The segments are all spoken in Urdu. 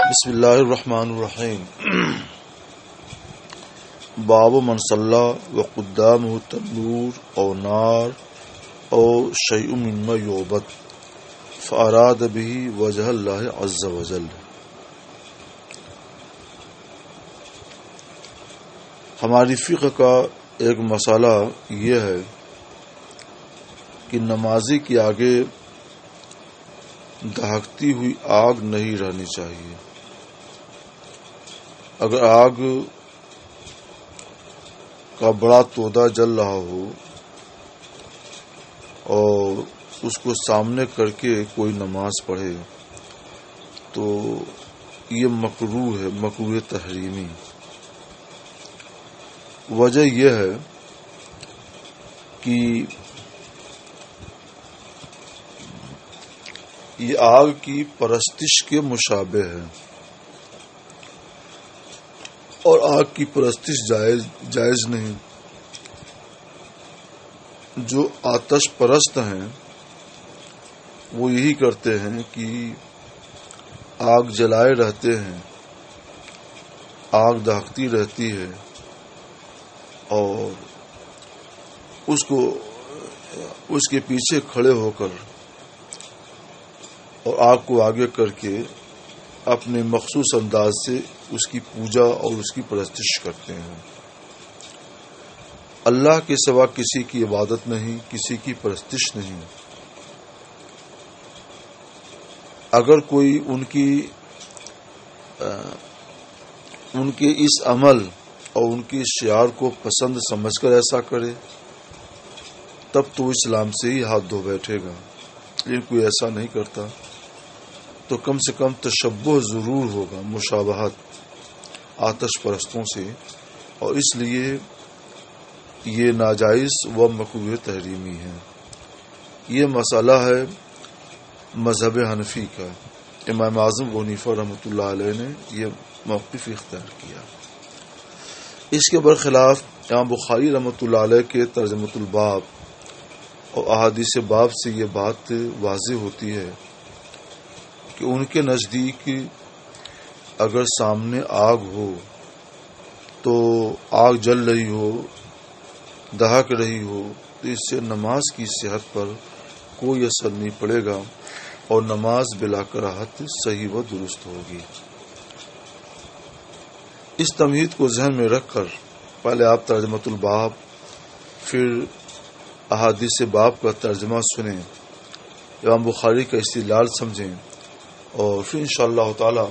بسم اللہ الرحمن الرحیم باب من صلی وقدامہ تنور او نار او شیء مما یعبد فاراد به وجہ اللہ عز وجل۔ ہماری فقہ کا ایک مسئلہ یہ ہے کہ نمازی کے آگے دہکتی ہوئی آگ نہیں رہنی چاہیے۔ اگر آگ کا بڑا تودہ جل رہا ہو اور اس کو سامنے کر کے کوئی نماز پڑھے تو یہ مکروہ ہے، مکروہ تحریمی۔ وجہ یہ ہے کہ یہ آگ کی پرستش کے مشابہ ہے اور آگ کی پرستش جائز نہیں۔ جو آتش پرست ہیں وہ یہی کرتے ہیں کہ آگ جلائے رہتے ہیں، آگ دہکتی رہتی ہے اور اس کے پیچھے کھڑے ہو کر اور آگ کو آگے کر کے اپنے مخصوص انداز سے اس کی پوجا اور اس کی پرستش کرتے ہیں۔ اللہ کے سوا کسی کی عبادت نہیں، کسی کی پرستش نہیں۔ اگر کوئی ان کے اس عمل اور ان کے شعار کو پسند سمجھ کر ایسا کرے تب تو اسلام سے ہی ہاتھ دھو بیٹھے گا، لیکن کوئی ایسا نہیں کرتا تو کم سے کم تشبہ ضرور ہوگا، مشابہت آتش پرستوں سے، اور اس لیے یہ ناجائز و مکروہ تحریمی ہے۔ یہ مسئلہ ہے مذہب حنفی کا۔ امام اعظم ابو حنیفہ رحمۃ اللہ علیہ نے یہ موقف اختیار کیا۔ اس کے برخلاف امام بخاری رحمۃ اللہ علیہ کے ترجمۃ الباب اور احادیث باب سے یہ بات واضح ہوتی ہے کہ ان کے نزدیک اگر سامنے آگ ہو تو آگ جل رہی ہو، دہک رہی ہو، تو اس سے نماز کی صحت پر کوئی اثر نہیں پڑے گا اور نماز بلا کراہت صحیح و درست ہوگی۔ اس تمہید کو ذہن میں رکھ کر پہلے آپ ترجمۃ الباب پھر احادیث باب کا ترجمہ سنیں، امام بخاری کا استدلال سمجھیں اور پھر انشاءاللہ تعالی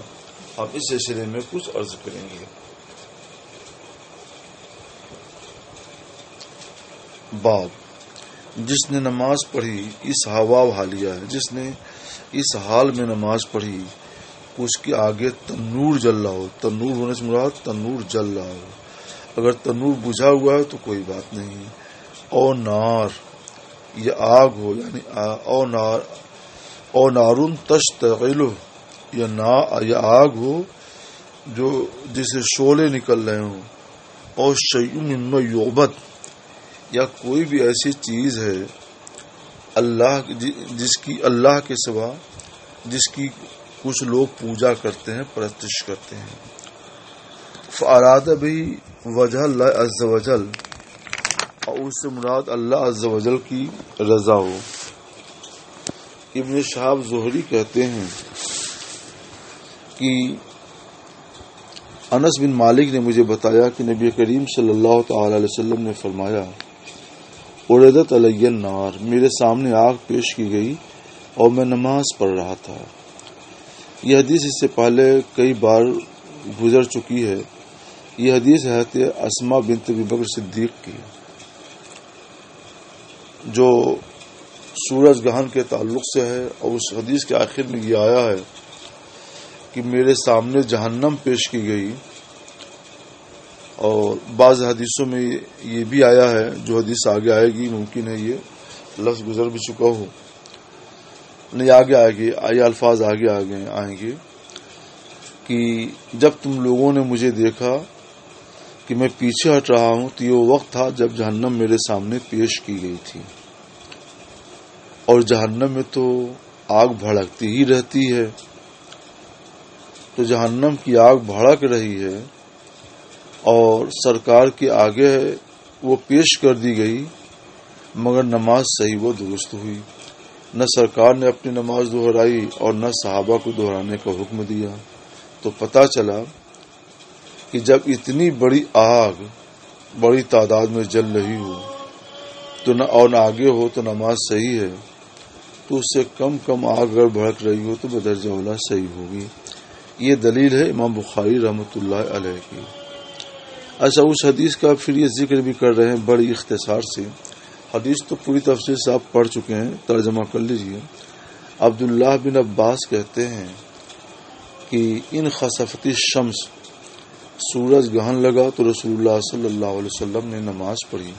ہم اس سلسلے میں کچھ عرض کریں گے۔ باب جس نے نماز پڑھی اس ہوا و حالیہ ہے، جس نے اس حال میں نماز پڑھی اس کے آگے تنور جل رہا ہو، تنور ہونے سے مراد تنور جل رہا ہو، اگر تنور بجھا ہوا ہے تو کوئی بات نہیں، اور نار یہ آگ ہو، یعنی اور نارن تشتعل، یہ آگ ہو جو جسے شعلے نکل رہے ہوں، اور شیء مما یعبد، یا کوئی بھی ایسی چیز ہے اللہ جس کی اللہ کے سوا جس کی کچھ لوگ پوجا کرتے ہیں، پرستش کرتے ہیں۔ فاراد بھی وجہ اللہ عز وجل، اور اس سے مراد اللہ عز وجل کی رضا ہو۔ ابن شہاب زہری کہتے ہیں کہ انس بن مالک نے مجھے بتایا کہ نبی کریم صلی اللہ تعالی علیہ وسلم نے فرمایا، عرضت علی النار، میرے سامنے آگ پیش کی گئی اور میں نماز پڑھ رہا تھا۔ یہ حدیث اس سے پہلے کئی بار گزر چکی ہے۔ یہ حدیث حضرت اسماء بنت ابی بکر صدیق کی، جو سورج گہن کے تعلق سے ہے، اور اس حدیث کے آخر میں یہ آیا ہے کہ میرے سامنے جہنم پیش کی گئی، اور بعض حدیثوں میں یہ بھی آیا ہے، جو حدیث آگے آئے گی ممکن ہے یہ لفظ گزر بھی چکا ہو، نہیں آگے آئے گی، یہ الفاظ آگے آئیں گے کہ جب تم لوگوں نے مجھے دیکھا کہ میں پیچھے ہٹ رہا ہوں تو یہ وقت تھا جب جہنم میرے سامنے پیش کی گئی تھی، اور جہنم میں تو آگ بھڑکتی ہی رہتی ہے، تو جہنم کی آگ بھڑک رہی ہے اور سرکار کے آگے وہ پیش کر دی گئی، مگر نماز صحیح و درست ہوئی۔ نہ سرکار نے اپنی نماز دہرائی اور نہ صحابہ کو دہرانے کا حکم دیا۔ تو پتہ چلا کہ جب اتنی بڑی آگ بڑی تعداد میں جل رہی ہو تو نہ آگے ہو تو نماز صحیح ہے، تو اس سے کم آگ اگر بھڑک رہی ہو تو بدرجہ اولا صحیح ہوگی۔ یہ دلیل ہے امام بخاری رحمۃ اللہ علیہ کی۔ اچھا، اس حدیث کا پھر یہ ذکر بھی کر رہے ہیں بڑی اختصار سے۔ حدیث تو پوری تفصیل سے آپ پڑھ چکے ہیں، ترجمہ کر لیجئے۔ عبداللہ بن عباس کہتے ہیں کہ ان خسفت الشمس، سورج گہن لگا تو رسول اللہ صلی اللہ علیہ وسلم نے نماز پڑھی،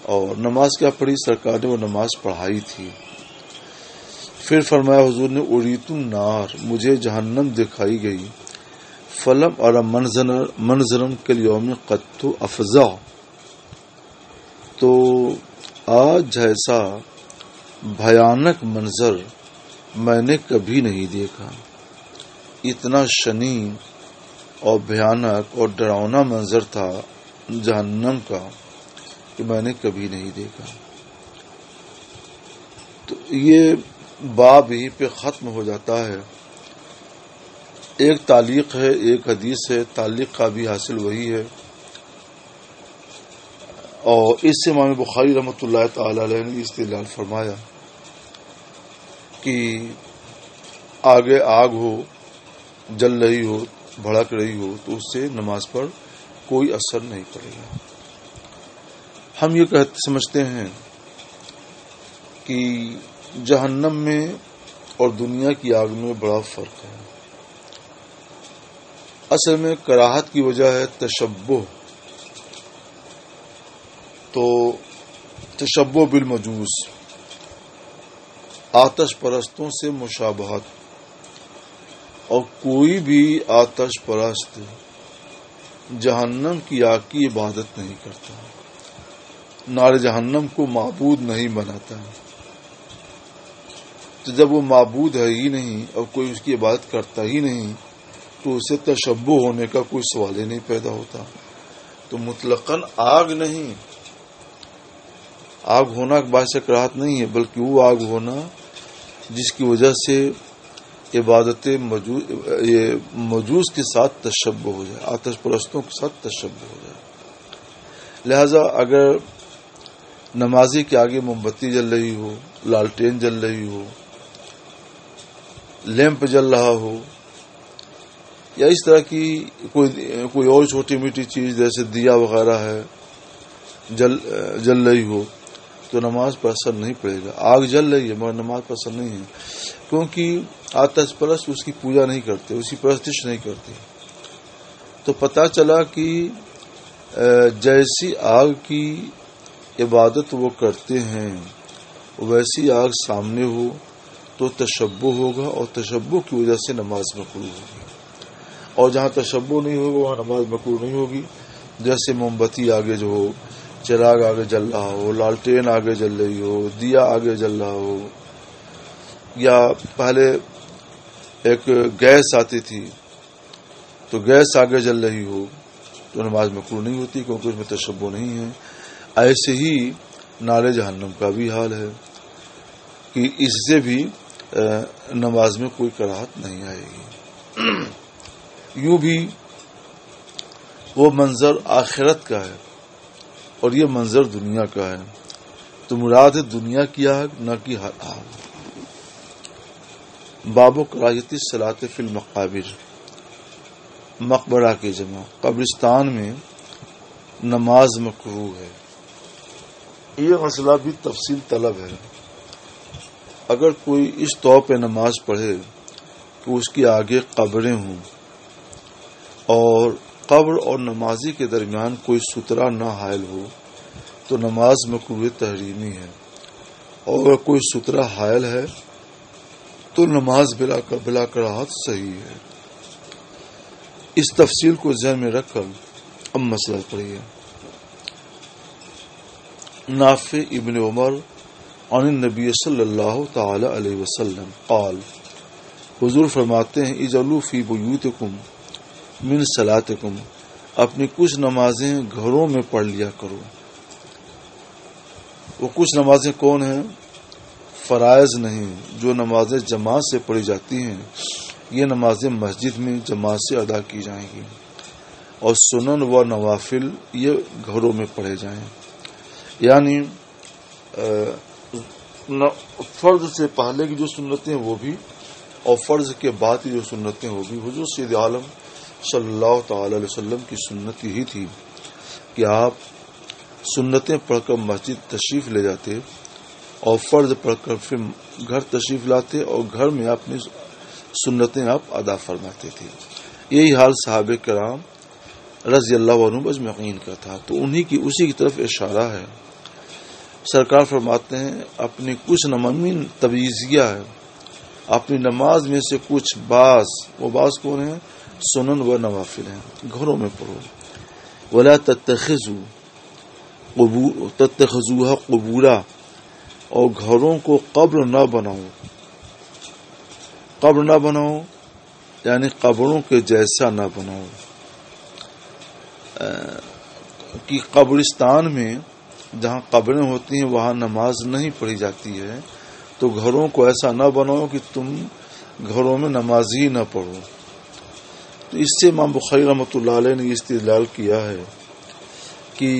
اور نماز کیا پڑھی؟ سرکار نے وہ نماز پڑھائی تھی۔ پھر فرمایا حضور نے اریت النار، مجھے جہنم دکھائی گئی، فلم ارى منظرا کالیوم قط افظع، تو آج جیسا بھیانک منظر میں نے کبھی نہیں دیکھا۔ اتنا شنیع اور بھیانک اور ڈراؤنا منظر تھا جہنم کا کہ میں نے کبھی نہیں دیکھا۔ تو یہ باب ہی پہ ختم ہو جاتا ہے۔ ایک تعلیق ہے، ایک حدیث ہے، تعلیق کا بھی حاصل وہی ہے، اور اس سے امام بخاری رحمۃ اللہ تعالی علیہ نے استدلال فرمایا کہ آگے آگ ہو، جل رہی ہو، بھڑک رہی ہو، تو اس سے نماز پر کوئی اثر نہیں پڑے گا۔ ہم یہ سمجھتے ہیں کہ جہنم میں اور دنیا کی آگ میں بڑا فرق ہے۔ اصل میں کراہت کی وجہ ہے تشبہ، تو تشبہ بالمجوس، آتش پرستوں سے مشابہت، اور کوئی بھی آتش پرست جہنم کی آگ کی عبادت نہیں کرتا، نار جہنم کو معبود نہیں بناتا۔ تو جب وہ معبود ہے ہی نہیں اور کوئی اس کی عبادت کرتا ہی نہیں، تو اسے تشبہ ہونے کا کوئی سوال ہی نہیں پیدا ہوتا۔ تو مطلقاً آگ نہیں، آگ ہونا باعث کراہت نہیں ہے، بلکہ وہ آگ ہونا جس کی وجہ سے عبادت مجوس کے ساتھ تشبہ ہو جائے، آتش پرستوں کے ساتھ تشبہ ہو جائے۔ لہذا اگر نمازی کے آگے موم بتی جل رہی ہو، لالٹین جل رہی ہو، لیمپ جل رہا ہو، یا اس طرح کی کوئی اور چھوٹی میٹھی چیز جیسے دیا وغیرہ ہے جل رہی ہو، تو نماز پر اثر نہیں پڑے گا۔ آگ جل رہی ہے مگر نماز پر اثر نہیں ہے، کیونکہ آتش پرست اس کی پوجا نہیں کرتے، اس کی پرستش نہیں کرتے۔ تو پتہ چلا کہ جیسی آگ کی عبادت وہ کرتے ہیں ویسی آگ سامنے ہو تو تشبہ ہوگا، اور تشبہ کی وجہ سے نماز مقروع ہوگی، اور جہاں تشبہ نہیں ہوگا وہاں نماز مقروع نہیں ہوگی۔ جیسے موم بتی آگے جو ہو، چراغ آگے جل رہا ہو، لالٹین آگے جل رہی ہو، دیا آگے جل رہا ہو، یا پہلے ایک گیس آتی تھی تو گیس آگے جل رہی ہو تو نماز مقروع نہیں ہوتی، کیونکہ اس میں تشبہ نہیں ہے۔ ایسے ہی نار جہنم کا بھی حال ہے کہ اس سے بھی نماز میں کوئی کراہت نہیں آئے گی۔ یوں بھی وہ منظر آخرت کا ہے اور یہ منظر دنیا کا ہے، تو مراد ہے دنیا کی آگ، نہ کہ ہر آگ۔ باب کراہیت الصلاۃ فی المقابر، مقبرہ کی جمع، قبرستان میں نماز مکروہ ہے۔ یہ مسئلہ بھی تفصیل طلب ہے۔ اگر کوئی اس طور پہ نماز پڑھے کہ اس کی آگے قبریں ہوں اور قبر اور نمازی کے درمیان کوئی سترہ نہ حائل ہو تو نماز مکروہ تحریمی ہے، اور اگر کوئی سترہ حائل ہے تو نماز بلا کراہت صحیح ہے۔ اس تفصیل کو ذہن میں رکھ کر اب مسئلہ پڑھیے۔ نافع ابن عمر عن النبی صلی اللہ تعالی علیہ وسلم قال حضور فرماتے ہیں اجعلوا فی بیوتکم من صلاتکم، اپنی کچھ نمازیں گھروں میں پڑھ لیا کرو۔ وہ کچھ نمازیں کون ہیں؟ فرائض نہیں، جو نمازیں جماعت سے پڑھی جاتی ہیں یہ نمازیں مسجد میں جماعت سے ادا کی جائیں گی، اور سنن و نوافل یہ گھروں میں پڑھے جائیں۔ یعنی فرض سے پہلے کی جو سنتیں وہ بھی، اور فرض کے بعد کی جو سنتیں وہ بھی۔ حضور سید عالم صلی اللہ تعالی علیہ وسلم کی سنت یہی تھی کہ آپ سنتیں پڑھ کر مسجد تشریف لے جاتے اور فرض پڑھ کر پھر گھر تشریف لاتے، اور گھر میں اپنی سنتیں آپ ادا فرماتے تھے۔ یہی حال صحابہ کرام رضی اللہ عنہم اجمعین کا تھا، تو انہی کی اسی کی طرف اشارہ ہے۔ سرکار فرماتے ہیں اپنی کچھ نمازیں تبعیضیہ ہے، اپنی نماز میں سے کچھ بعض، وہ بعض کون ہیں؟ سنن و نوافل ہیں، گھروں میں پڑھو۔ ولا تتخذوها قبورا، اور گھروں کو قبر نہ بناؤ۔ قبر نہ بناؤ یعنی قبروں کے جیسا نہ بناؤ، کہ قبرستان میں جہاں قبریں ہوتی ہیں وہاں نماز نہیں پڑھی جاتی ہے، تو گھروں کو ایسا نہ بناؤ کہ تم گھروں میں نماز ہی نہ پڑھو۔ تو اس سے امام بخاری رحمۃ اللہ علیہ نے استدلال کیا ہے کہ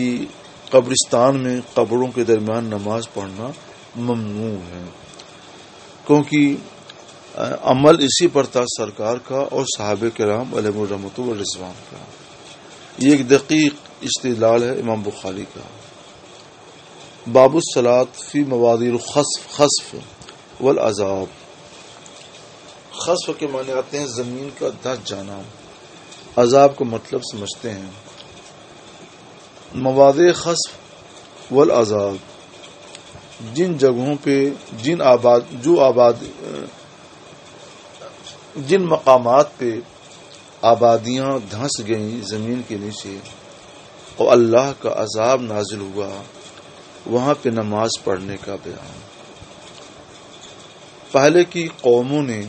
قبرستان میں قبروں کے درمیان نماز پڑھنا ممنوع ہے، کیونکہ عمل اسی پر تھا سرکار کا اور صحابہ کرام علیہم الرحمۃ والرضوان کا۔ یہ ایک دقیق استدلال ہے امام بخاری کا۔ باب الصلاۃ فی مواضع الخسف والعذاب۔ خسف کے معنی آتے ہیں زمین کا دھس جانا، عذاب کا مطلب سمجھتے ہیں۔ مواضع خسف والعذاب، جن جگہوں پہ جن مقامات پہ آبادیاں دھنس گئیں زمین کے نیچے اور اللہ کا عذاب نازل ہوا، وہاں پہ نماز پڑھنے کا بیان۔ پہلے کی قوموں نے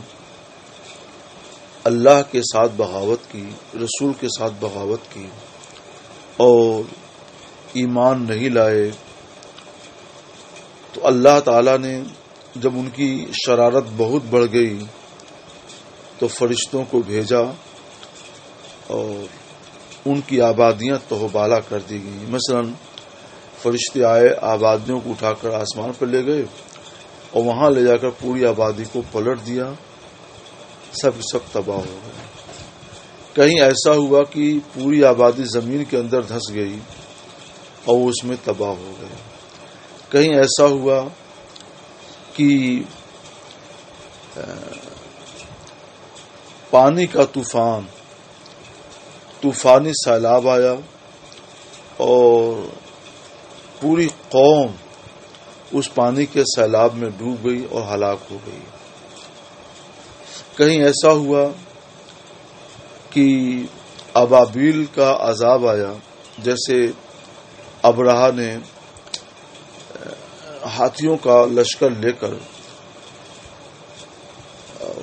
اللہ کے ساتھ بغاوت کی، رسول کے ساتھ بغاوت کی اور ایمان نہیں لائے، تو اللہ تعالی نے جب ان کی شرارت بہت بڑھ گئی تو فرشتوں کو بھیجا اور ان کی آبادیاں تہوبالا کر دی گئیں۔ مثلا فرشتے آئے، آبادیوں کو اٹھا کر آسمان پر لے گئے اور وہاں لے جا کر پوری آبادی کو پلٹ دیا، سب تباہ ہو گئے۔ کہیں ایسا ہوا کہ پوری آبادی زمین کے اندر دھس گئی اور اس میں تباہ ہو گئے۔ کہیں ایسا ہوا کہ پانی کا طوفانی سیلاب آیا اور پوری قوم اس پانی کے سیلاب میں ڈوب گئی اور ہلاک ہو گئی۔ کہیں ایسا ہوا کہ ابابیل کا عذاب آیا، جیسے ابرہہ نے ہاتھیوں کا لشکر لے کر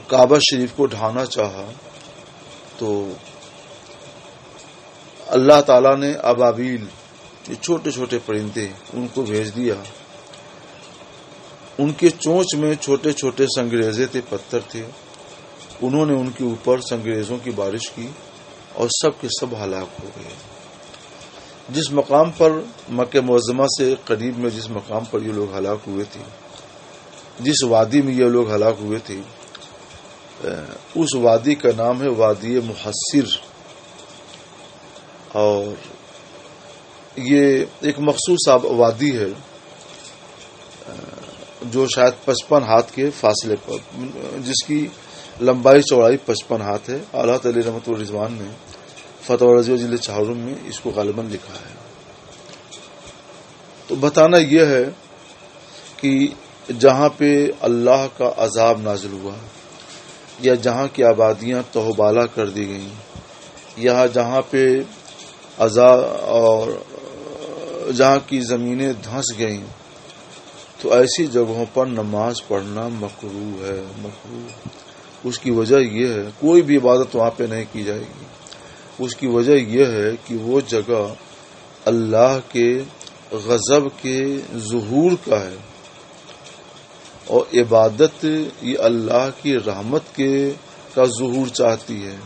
کعبہ شریف کو ڈھانا چاہا، تو اللہ تعالیٰ نے ابابیل، یہ چھوٹے چھوٹے پرندے، ان کو بھیج دیا۔ ان کے چونچ میں چھوٹے چھوٹے سنگریزے تھے، پتھر تھے، انہوں نے ان کے اوپر سنگریزوں کی بارش کی اور سب کے سب ہلاک ہو گئے۔ جس مقام پر مکہ معظمہ سے قریب میں جس مقام پر یہ لوگ ہلاک ہوئے تھے، جس وادی میں یہ لوگ ہلاک ہوئے تھے، اس وادی کا نام ہے وادی محصر، اور یہ ایک مخصوص وادی ہے جو شاید 55 ہاتھ کے فاصلے پر، جس کی لمبائی چوڑائی 55 ہاتھ ہے۔ اعلیٰ علیہ رحمۃ الرضوان نے فتح الرضویہ جلد 4 میں اس کو غالباً لکھا ہے۔ تو بتانا یہ ہے کہ جہاں پہ اللہ کا عذاب نازل ہوا، یا جہاں کی آبادیاں تہوبالا کر دی گئیں، یا جہاں پہ عذاب اور جہاں کی زمینیں دھنس گئیں، تو ایسی جگہوں پر نماز پڑھنا مکروہ ہے، مکروہ۔ اس کی وجہ یہ ہے کوئی بھی عبادت وہاں پہ نہیں کی جائے گی. اس کی وجہ یہ ہے کہ وہ جگہ اللہ کے غضب کے ظہور کا ہے اور عبادت یہ اللہ کی رحمت کا ظہور چاہتی ہے.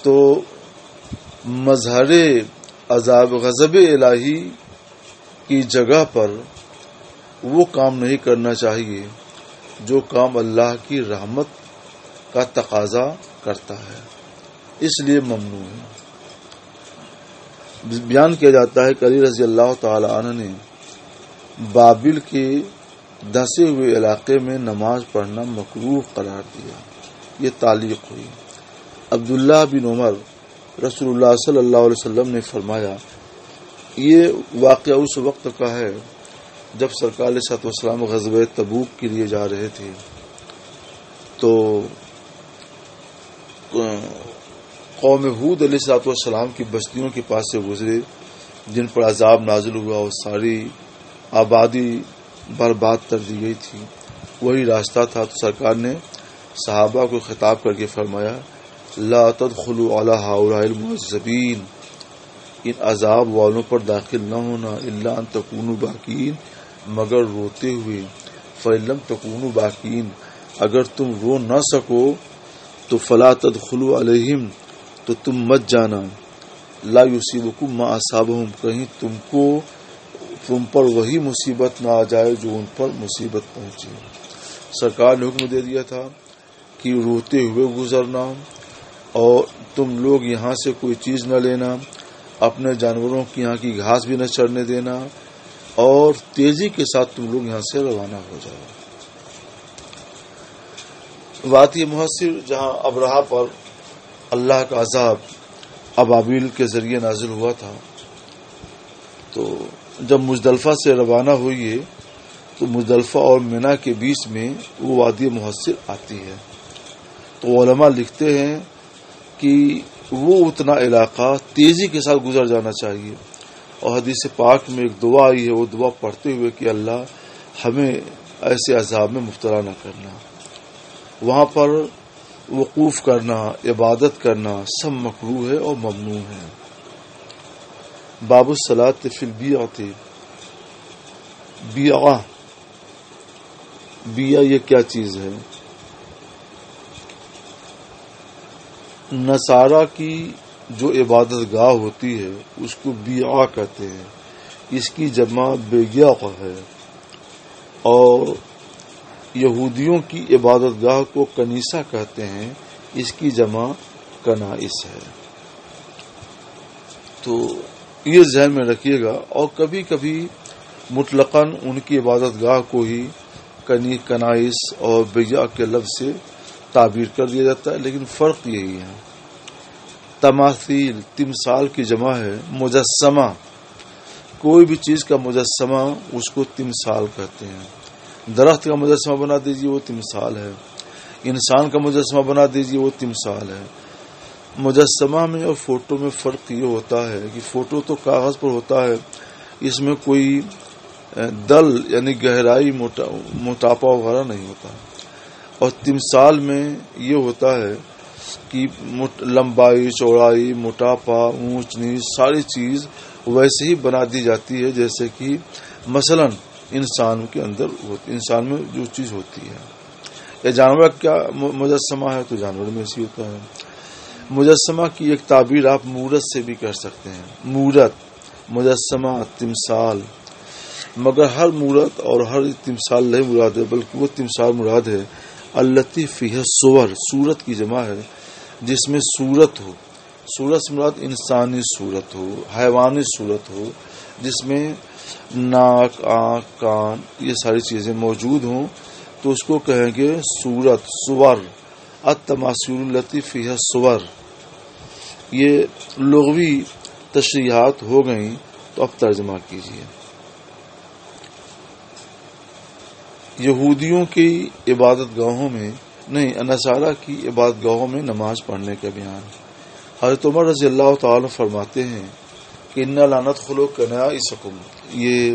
تو مظہر عذاب غضب الہی کی جگہ پر وہ کام نہیں کرنا چاہیے جو کام اللہ کی رحمت کا تقاضا کرتا ہے، اس لیے ممنوع ہے. بیان کیا جاتا ہے کہ علی رضی اللہ تعالی عنہ نے بابل کے دھسے ہوئے علاقے میں نماز پڑھنا مکروہ قرار دیا. یہ تعلیق ہوئی. عبداللہ بن عمر رسول اللہ صلی اللہ علیہ وسلم نے فرمایا، یہ واقعہ اس وقت کا ہے جب سرکار علیہ الصلوۃ والسلام غزوہ تبوک کے لیے جا رہے تھے. تو قوم ہود علیہ الصلوۃ والسلام کی بستیوں کے پاس سے گزرے جن پر عذاب نازل ہوا اور ساری آبادی برباد کر دی گئی تھی. وہی راستہ تھا. تو سرکار نے صحابہ کو خطاب کر کے فرمایا، لا تدخلوا علی ہؤلاء المعذبین، ان عذاب والوں پر داخل نہ ہونا، الا ان تکونوا باکین، مگر روتے ہوئے. فإن لم تکونوا باکین، اگر تم رو نہ سکو تو فلا تدخلوا علیہم، تو تم مت جانا. لا یصیبکم ما اصابہم، کہیں تم پر وہی مصیبت نہ آ جائے جو ان پر مصیبت پہنچی. سرکار نے حکم دے دیا تھا کہ روتے ہوئے گزرنا، اور تم لوگ یہاں سے کوئی چیز نہ لینا، اپنے جانوروں کی یہاں کی گھاس بھی نہ چرنے دینا، اور تیزی کے ساتھ تم لوگ یہاں سے روانہ ہو جاؤ. وادی محصر جہاں ابرہہ پر اللہ کا عذاب ابابیل کے ذریعے نازل ہوا تھا، تو جب مزدلفہ سے روانہ ہوئیے تو مزدلفہ اور منا کے بیچ میں وہ وادی محصر آتی ہے. تو علماء لکھتے ہیں کہ وہ اتنا علاقہ تیزی کے ساتھ گزر جانا چاہیے. اور حدیث پاک میں ایک دعا آئی ہے، وہ دعا پڑھتے ہوئے کہ اللہ ہمیں ایسے عذاب میں مبتلا نہ کرنا. وہاں پر وقوف کرنا، عبادت کرنا سب مکروہ ہے اور ممنوع ہے. باب الصلاۃ فی البیعۃ. بیعہ یہ کیا چیز ہے؟ نصارہ کی جو عبادت گاہ ہوتی ہے اس کو بیعہ کہتے ہیں. اس کی جمع بیعہ ہے. اور یہودیوں کی عبادت گاہ کو کنیسہ کہتے ہیں، اس کی جمع کنائس ہے. تو یہ ذہن میں رکھیے گا. اور کبھی کبھی مطلقاً ان کی عبادت گاہ کو ہی کنائس اور بیعہ کے لفظ سے تعبیر کر دیا جاتا ہے، لیکن فرق یہی ہے. تماثیل تمثال کی جمع ہے مجسمہ. کوئی بھی چیز کا مجسمہ اس کو تمثال کہتے ہیں. درخت کا مجسمہ بنا دیجیے وہ تمثال ہے. انسان کا مجسمہ بنا دیجیے وہ تمثال ہے. مجسمہ میں اور فوٹو میں فرق یہ ہوتا ہے کہ فوٹو تو کاغذ پر ہوتا ہے، اس میں کوئی دل یعنی گہرائی موٹاپا وغیرہ نہیں ہوتا. اور تمثال میں یہ ہوتا ہے کہ لمبائی، چوڑائی، موٹاپا، اونچ نیچ ساری چیز ویسے ہی بنا دی جاتی ہے جیسے کہ مثلا انسان کے اندر انسان میں جو چیز ہوتی ہے. یا جانور کیا مجسمہ ہے تو جانور میں ایسی ہوتا ہے. مجسمہ کی ایک تعبیر آپ مورت سے بھی کر سکتے ہیں. مورت، مجسمہ، تمثال. مگر ہر مورت اور ہر تمثال نہیں مراد ہے، بلکہ وہ تمثال مراد ہے التی فیہ صور، صورت کی جمع ہے جس میں صورت ہو. صورت سے مراد انسانی صورت ہو، حیوانی صورت ہو، جس میں ناک، آنکھ، کان یہ ساری چیزیں موجود ہوں تو اس کو کہیں گے صورت، صور. التماثیل التی فیہ صور. یہ لغوی تشریحات ہو گئیں تو اب ترجمہ کیجیے. یہودیوں کی عبادت گاہوں میں نہیں، نصارہ کی عبادت گاہوں میں نماز پڑھنے کا بیان. حضرت عمر رضی اللہ تعالی فرماتے ہیں کہ انا لا ندخل کنائسکم، یہ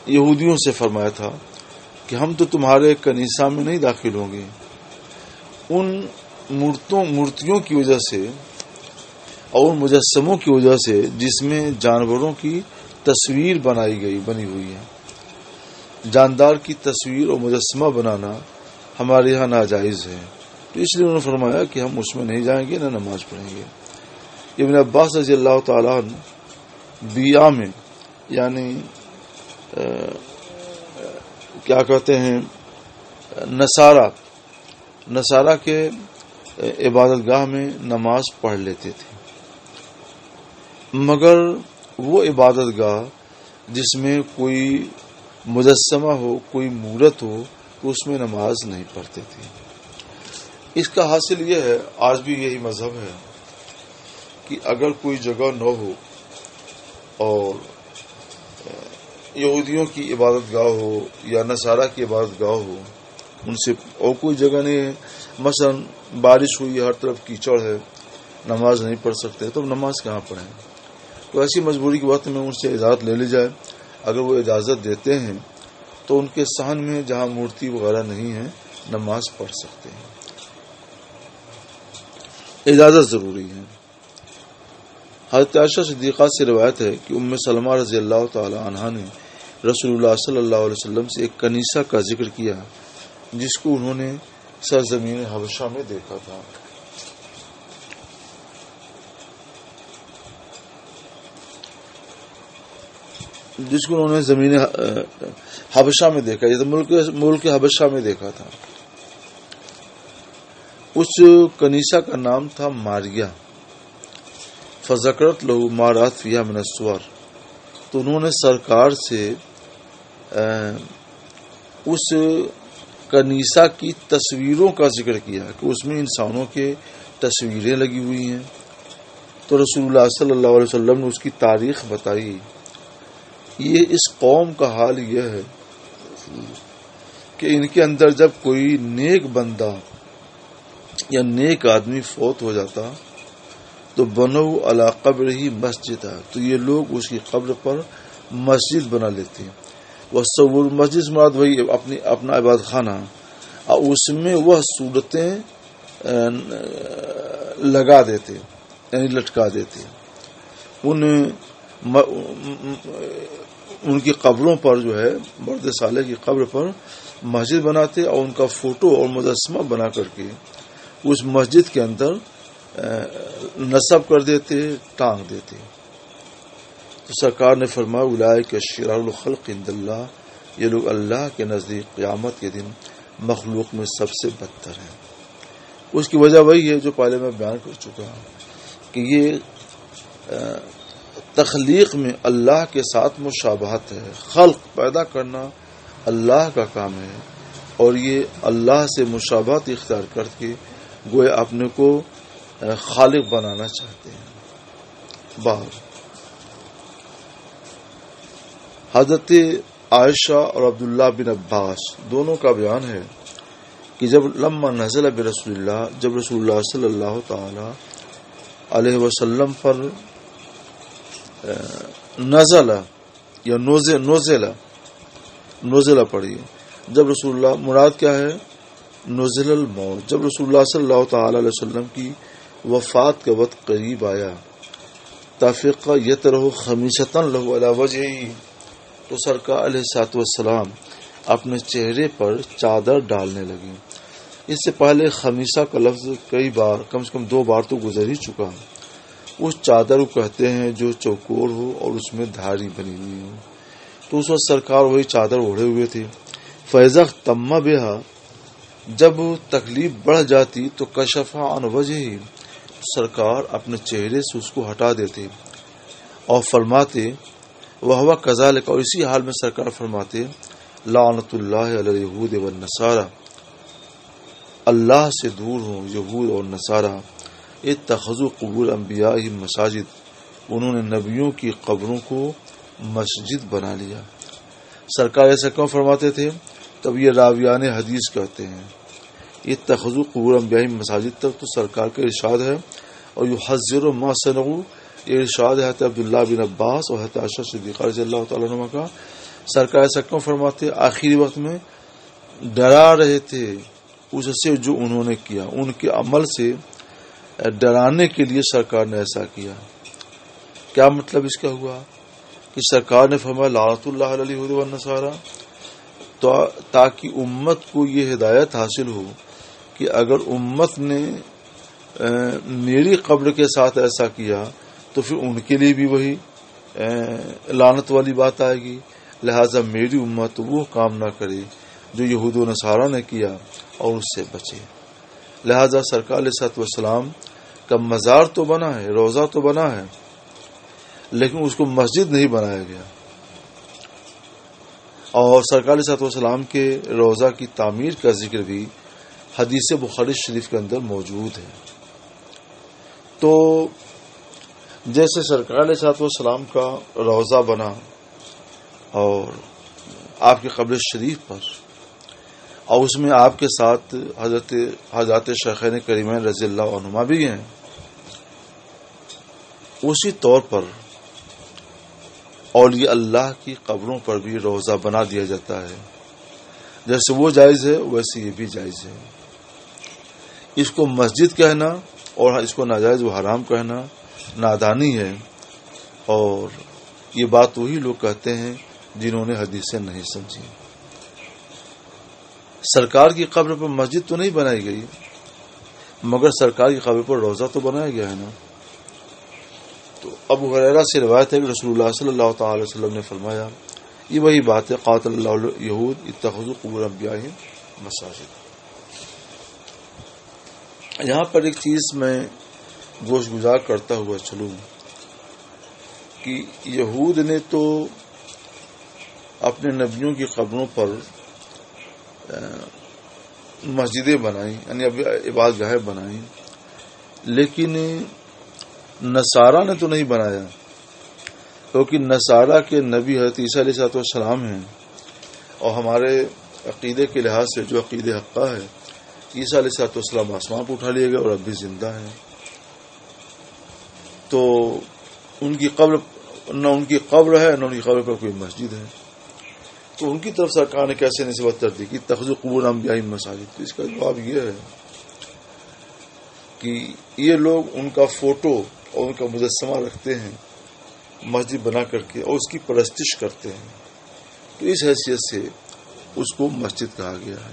یہودیوں سے فرمایا تھا کہ ہم تو تمہارے کنیسہ میں نہیں داخل ہوں گے، ان مورتیوں کی وجہ سے اور مجسموں کی وجہ سے جس میں جانوروں کی تصویر بنی ہوئی ہے۔ جاندار کی تصویر اور مجسمہ بنانا ہمارے یہاں ناجائز ہے، تو اس لیے انہوں نے فرمایا کہ ہم اس میں نہیں جائیں گے، نہ نماز پڑھیں گے۔ ابن عباس رضی اللہ تعالیٰ عنہ بیعہ میں، یعنی کیا کہتے ہیں، نصارہ کے عبادت گاہ میں نماز پڑھ لیتے تھے، مگر وہ عبادت گاہ جس میں کوئی مجسمہ ہو، کوئی مورت ہو، تو اس میں نماز نہیں پڑھتے تھے۔ اس کا حاصل یہ ہے، آج بھی یہی مذہب ہے، کہ اگر کوئی جگہ نہ ہو اور یہودیوں کی عبادت گاہ ہو یا نصارہ کی عبادت گاہ ہو، ان سے اور کوئی جگہ نہیں ہے، مثلا بارش ہوئی، ہر طرف کیچڑ ہے، نماز نہیں پڑھ سکتے، تو نماز کہاں پڑھیں؟ تو ایسی مجبوری کے وقت میں ان سے اجازت لے لی جائے۔ اگر وہ اجازت دیتے ہیں تو ان کے صحن میں جہاں مورتی وغیرہ نہیں ہے نماز پڑھ سکتے ہیں، اجازت ضروری ہے۔ حضرت عائشہ صدیقہ سے روایت ہے کہ ام سلمہ رضی اللہ تعالی عنہا نے رسول اللہ صلی اللہ علیہ وسلم سے ایک کنیسہ کا ذکر کیا جس کو انہوں نے سرزمین حبشہ میں دیکھا تھا۔ جس کو انہوں نے زمین حبشہ میں دیکھا، یہ ملک حبشہ میں دیکھا تھا۔ اس کنیسہ کا نام تھا ماریا۔ فذکرت لہو ما رأت فیہا من الصور، تو انہوں نے سرکار سے اس کنیسہ کی تصویروں کا ذکر کیا کہ اس میں انسانوں کے تصویریں لگی ہوئی ہیں۔ تو رسول اللہ صلی اللہ علیہ وسلم نے اس کی تاریخ بتائی۔ یہ اس قوم کا حال یہ ہے کہ ان کے اندر جب کوئی نیک بندہ یا نیک آدمی فوت ہو جاتا تو بنو علی قبر ہی مسجد، تو یہ لوگ اس کی قبر پر مسجد بنا لیتے ہیں۔ وہ سور مسجد مراد وہی اپنا عبادت خانہ، اور اس میں وہ صورتیں لگا دیتے، یعنی لٹکا دیتے۔ ان کی قبروں پر جو ہے مرد صالح کی قبر پر مسجد بناتے اور ان کا فوٹو اور مجسمہ بنا کر کے اس مسجد کے اندر نصب کر دیتے، ٹانگ دیتے۔ تو سرکار نے فرمایا اولئک شرار الخلق عند اللہ، یہ لوگ اللہ کے نزدیک قیامت کے دن مخلوق میں سب سے بدتر ہیں۔ اس کی وجہ وہی ہے جو پہلے میں بیان کر چکا ہوں کہ یہ تخلیق میں اللہ کے ساتھ مشابہت ہے۔ خلق پیدا کرنا اللہ کا کام ہے، اور یہ اللہ سے مشابہت اختیار کر کے گویا اپنے کو خالق بنانا چاہتے ہیں۔ بات حضرت عائشہ اور عبداللہ بن عباس دونوں کا بیان ہے کہ جب لما نزل برسول اللہ، جب رسول اللہ صلی اللہ تعالی علیہ وسلم پر نزل یا نوزلہ پڑھی، جب رسول اللہ مراد کیا ہے، نزل الموت، جب رسول اللہ صلی اللہ تعالی علیہ وسلم کی وفات کا وقت قریب آیا، تفق یترہ خمیصۃ لہ علی وجہہ، تو سرکار علیہ الصلوۃ والسلام اپنے چہرے پر چادر ڈالنے لگے۔ اس سے پہلے خمیصہ کا لفظ کئی بار، کم سے کم 2 بار تو گزر ہی چکا۔ اس چادر کو کہتے ہیں جو چوکور ہو اور اس میں دھاری بنی ہوئی ہو، تو اس وقت سرکار وہی چادر اوڑھے ہوئے تھے۔ فَإِذَا اخْتَمَّ بِهَا، جب تکلیف بڑھ جاتی تو کشف عن وجہہ، سرکار اپنے چہرے سے اس کو ہٹا دیتے اور فرماتے وَهُوَ كَذَلِكَ، اور اسی حال میں سرکار فرماتے لعنت اللہ علی الیہود والنصارى، اللہ سے دور ہوں یہود اور نصارہ، اتخذوا قبور انبیائہم مساجد، انہوں نے نبیوں کی قبروں کو مسجد بنا لیا۔ سرکار ایسا کیوں فرماتے تھے؟ تب یہ راویان حدیث کہتے ہیں اتخذوا قبور انبیائہم مساجد، تک تو سرکار کا ارشاد ہے، اور یحذر ما صنعوا، یہ ارشاد ہے حضرت عبداللہ بن عباس اور حضرت عائشہ صدیقہ رضی اللہ تعالیٰ عنہ کا۔ سرکار ایسا کیوں فرماتے؟ آخری وقت میں ڈرا رہے تھے اس سے جو انہوں نے کیا، ان کے عمل سے ڈرانے کے لیے سرکار نے ایسا کیا۔ کیا مطلب اس کا ہوا کہ سرکار نے فرمایا لعنت اللہ علی الہود والنصارى، تاکہ امت کو یہ ہدایت حاصل ہو کہ اگر امت نے میری قبر کے ساتھ ایسا کیا تو پھر ان کے لیے بھی وہی لعنت والی بات آئے گی، لہذا میری امت وہ کام نہ کرے جو یہود و نصارہ نے کیا اور اس سے بچے۔ لہذا سرکار علیہ الصلوۃ والسلام کا مزار تو بنا ہے، روضہ تو بنا ہے، لیکن اس کو مسجد نہیں بنایا گیا۔ اور سرکار علیہ الصلوۃ والسلام کے روضہ کی تعمیر کا ذکر بھی حدیث بخاری شریف کے اندر موجود ہے۔ تو جیسے سرکار علیہ الصلوۃ والسلام کا روضہ بنا اور آپ کی قبر شریف پر، اور اس میں آپ کے ساتھ حضرت شیخین کریمین رضی اللہ عنہما بھی ہیں، اسی طور پر اولیاء اللہ کی قبروں پر بھی روضہ بنا دیا جاتا ہے۔ جیسے وہ جائز ہے ویسے یہ بھی جائز ہے۔ اس کو مسجد کہنا اور اس کو ناجائز و حرام کہنا نادانی ہے، اور یہ بات وہی لوگ کہتے ہیں جنہوں نے حدیثیں نہیں سمجھی۔ سرکار کی قبر پر مسجد تو نہیں بنائی گئی، مگر سرکار کی قبر پر روضہ تو بنایا گیا ہے نا۔ تو ابو ہریرہ سے روایت ہے کہ رسول اللہ صلی اللہ تعالی علیہ وسلم نے فرمایا، یہ وہی بات ہے قاتل اللہ الیہود اتخذوا قبور انبیائہم مساجد۔ یہاں پر ایک چیز میں گوش گزار کرتا ہوا چلوں کہ یہود نے تو اپنے نبیوں کی قبروں پر مسجدیں بنائیں، یعنی عبادت گاہیں بنائیں، لیکن نصارہ نے تو نہیں بنایا، کیونکہ نصارہ کے نبی حضرت عیسیٰ علیہ السلام ہیں، اور ہمارے عقیدے کے لحاظ سے جو عقیدہ حقہ ہے، عیسیٰ علیہ السلام آسمان پر اٹھا لیے گئے اور اب بھی زندہ ہیں، تو ان کی قبر نہ ان کی قبر ہے نہ ان کی قبر پر کوئی مسجد ہے، تو ان کی طرف سرکار نے کیسے نسبت کر دی کہ اتخذوا قبور انبیائہم مساجد؟ تو اس کا جواب یہ ہے کہ یہ لوگ ان کا فوٹو اور ان کا مجسمہ رکھتے ہیں مسجد بنا کر کے اور اس کی پرستش کرتے ہیں، تو اس حیثیت سے اس کو مسجد کہا گیا ہے۔